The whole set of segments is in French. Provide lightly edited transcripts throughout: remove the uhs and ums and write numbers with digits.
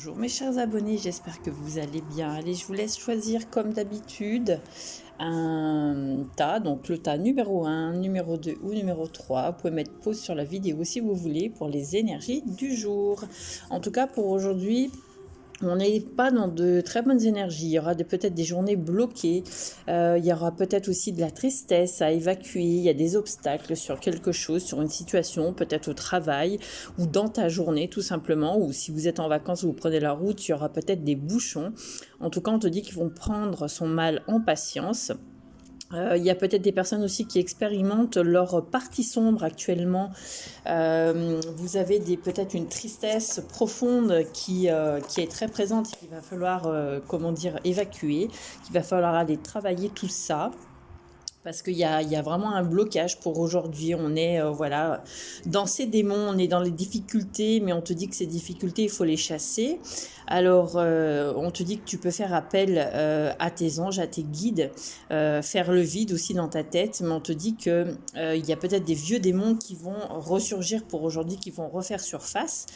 Bonjour mes chers abonnés, j'espère que vous allez bien. Allez, je vous laisse choisir comme d'habitude un tas, donc le tas numéro 1, numéro 2 ou numéro 3. Vous pouvez mettre pause sur la vidéo si vous voulez pour les énergies du jour. En tout cas pour aujourd'hui, on n'est pas dans de très bonnes énergies. Il y aura peut-être des journées bloquées. Il y aura peut-être aussi de la tristesse à évacuer. Il y a des obstacles sur quelque chose, sur une situation, peut-être au travail ou dans ta journée tout simplement. Ou si vous êtes en vacances ou vous prenez la route, il y aura peut-être des bouchons. En tout cas, on te dit qu'ils vont prendre son mal en patience. Il y a peut-être des personnes aussi qui expérimentent leur partie sombre actuellement. Vous avez peut-être une tristesse profonde qui est très présente, qu'il va falloir évacuer, qu'il va falloir aller travailler tout ça. Parce qu'il y a vraiment un blocage pour aujourd'hui. On est dans ces démons, on est dans les difficultés, mais on te dit que ces difficultés, il faut les chasser. Alors, on te dit que tu peux faire appel à tes anges, à tes guides, faire le vide aussi dans ta tête, mais on te dit que il y a peut-être des vieux démons qui vont ressurgir pour aujourd'hui, qui vont refaire surface.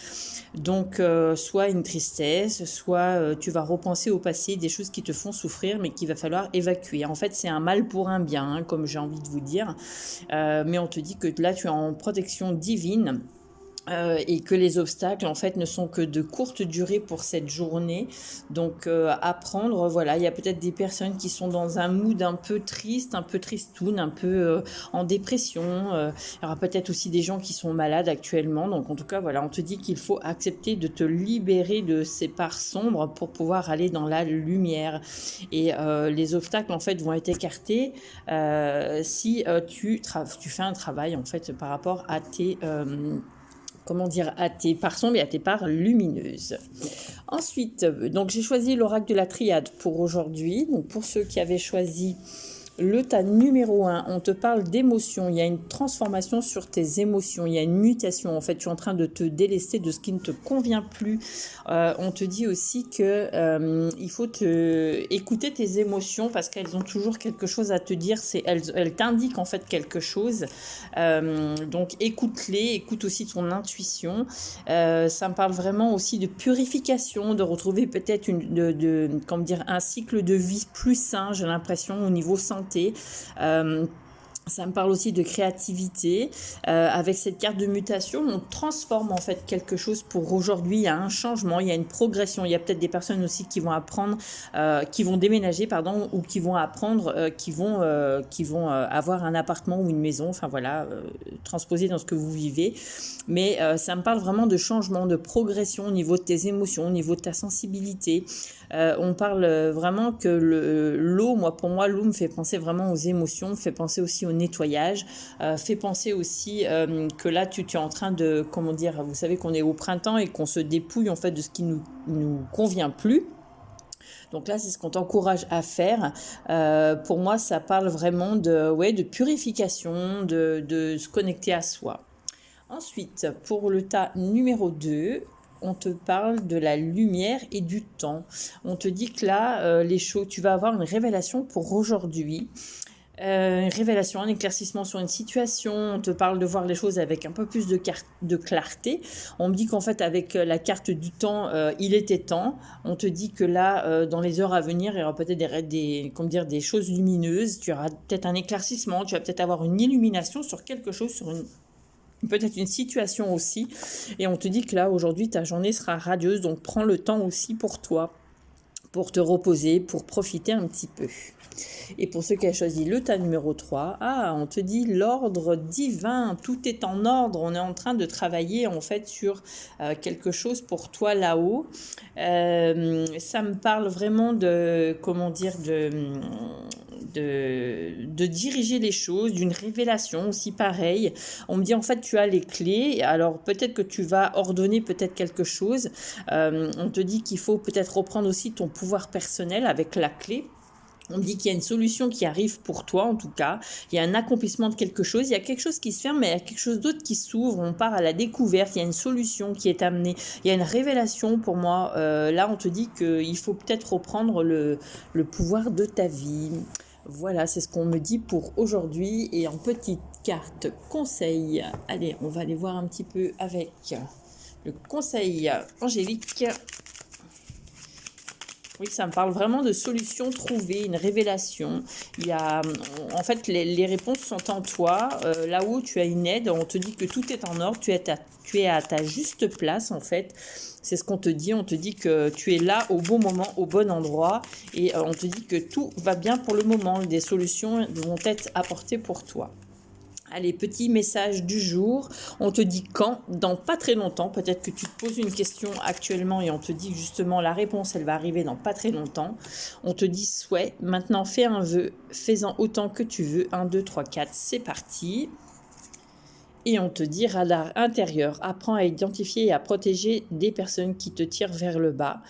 Donc, soit une tristesse, soit tu vas repenser au passé, des choses qui te font souffrir, mais qu'il va falloir évacuer. En fait, c'est un mal pour un bien, hein, comme j'ai envie de vous dire. Mais on te dit que là, tu es en protection divine. Et que les obstacles en fait ne sont que de courte durée pour cette journée. Donc apprendre, voilà, il y a peut-être des personnes qui sont dans un mood un peu triste, un peu tristoun, un peu en dépression. Il y aura peut-être aussi des gens qui sont malades actuellement. Donc en tout cas, voilà, on te dit qu'il faut accepter de te libérer de ces parts sombres pour pouvoir aller dans la lumière. Et les obstacles en fait vont être écartés si tu fais un travail en fait par rapport à tes à tes parts sombres et à tes parts lumineuses. Ensuite, donc j'ai choisi l'oracle de la triade pour aujourd'hui. Donc pour ceux qui avaient choisi le tas numéro 1, on te parle d'émotions, il y a une transformation sur tes émotions, il y a une mutation, en fait tu es en train de te délester de ce qui ne te convient plus. On te dit aussi que il faut écouter tes émotions parce qu'elles ont toujours quelque chose à te dire, elles t'indiquent en fait quelque chose, donc écoute-les, écoute aussi ton intuition. Ça me parle vraiment aussi de purification, de retrouver peut-être un cycle de vie plus sain, j'ai l'impression au niveau santé. Ça me parle aussi de créativité. Avec cette carte de mutation, on transforme en fait quelque chose pour aujourd'hui. Il y a un changement, il y a une progression. Il y a peut-être des personnes aussi qui vont apprendre, qui vont déménager, ou qui vont apprendre, qui vont avoir un appartement ou une maison. Enfin voilà, transposer dans ce que vous vivez. Mais ça me parle vraiment de changement, de progression au niveau de tes émotions, au niveau de ta sensibilité. On parle vraiment que l'eau, pour moi, l'eau me fait penser vraiment aux émotions, me fait penser aussi au nettoyage, fait penser aussi que là, tu es en train de, vous savez qu'on est au printemps et qu'on se dépouille en fait de ce qui nous convient plus. Donc là, c'est ce qu'on t'encourage à faire. Pour moi, ça parle vraiment de purification, de se connecter à soi. Ensuite, pour le tas numéro 2, on te parle de la lumière et du temps. On te dit que là, tu vas avoir une révélation pour aujourd'hui. Une révélation, un éclaircissement sur une situation. On te parle de voir les choses avec un peu plus de clarté. On me dit qu'en fait, avec la carte du temps, il était temps. On te dit que là, dans les heures à venir, il y aura peut-être des choses lumineuses. Tu auras peut-être un éclaircissement. Tu vas peut-être avoir une illumination sur quelque chose, sur peut-être une situation aussi. Et on te dit que là, aujourd'hui, ta journée sera radieuse. Donc, prends le temps aussi pour toi, pour te reposer, pour profiter un petit peu. Et pour ceux qui ont choisi le tas numéro 3, on te dit l'ordre divin, tout est en ordre, on est en train de travailler en fait sur quelque chose pour toi là-haut. Ça me parle vraiment de diriger les choses, d'une révélation aussi pareil. On me dit en fait tu as les clés, alors peut-être que tu vas ordonner peut-être quelque chose. On te dit qu'il faut peut-être reprendre aussi ton pouvoir personnel avec la clé. On me dit qu'il y a une solution qui arrive pour toi, en tout cas. Il y a un accomplissement de quelque chose. Il y a quelque chose qui se ferme, mais il y a quelque chose d'autre qui s'ouvre. On part à la découverte. Il y a une solution qui est amenée. Il y a une révélation pour moi. Là, on te dit qu'il faut peut-être reprendre le pouvoir de ta vie. Voilà, c'est ce qu'on me dit pour aujourd'hui. Et en petite carte conseil, allez, on va aller voir un petit peu avec le conseil angélique. Oui, ça me parle vraiment de solutions trouvées, une révélation. Il y a, en fait, les réponses sont en toi. Là-haut, tu as une aide. On te dit que tout est en ordre. Tu es à ta juste place, en fait. C'est ce qu'on te dit. On te dit que tu es là au bon moment, au bon endroit. Et on te dit que tout va bien pour le moment. Des solutions vont être apportées pour toi. Allez, petit message du jour. On te dit quand, dans pas très longtemps. Peut-être que tu te poses une question actuellement et on te dit justement la réponse, elle va arriver dans pas très longtemps. On te dit souhait. Maintenant, fais un vœu. Fais-en autant que tu veux. 1, 2, 3, 4, c'est parti. Et on te dit radar intérieur, apprends à identifier et à protéger des personnes qui te tirent vers le bas.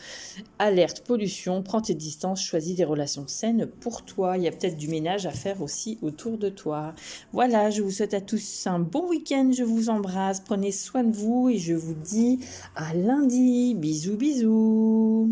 Alerte pollution, prends tes distances, choisis des relations saines pour toi. Il y a peut-être du ménage à faire aussi autour de toi. Voilà, je vous souhaite à tous un bon week-end, je vous embrasse, prenez soin de vous et je vous dis à lundi. Bisous, bisous.